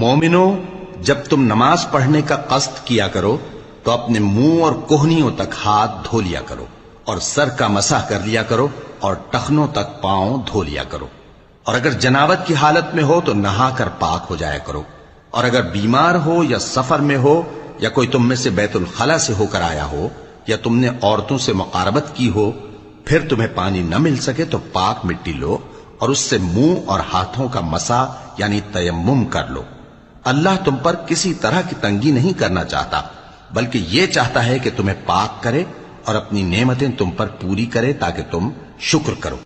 मोमिनो, जब तुम नमाज पढ़ने का कस्द किया करो तो अपने मुंह और कोहनियों तक हाथ धो लिया करो और सर का मसाह कर लिया करो और टखनों तक पांव धो लिया करो। और अगर जनाबत की हालत में हो तो नहाकर पाक हो जाया करो। और अगर बीमार हो या सफर में हो या कोई तुम में से बैतुल खला से होकर आया हो या तुमने औरतों से मुकारबत की हो, फिर तुम्हें पानी न मिल सके तो पाक मिट्टी लो और उससे मुंह और हाथों का मसा यानी तयम्मुम कर लो। अल्लाह तुम पर किसी तरह की तंगी नहीं करना चाहता, बल्कि यह चाहता है कि तुम्हें पाक करे और अपनी नेमतें तुम पर पूरी करे ताकि तुम शुक्र करो।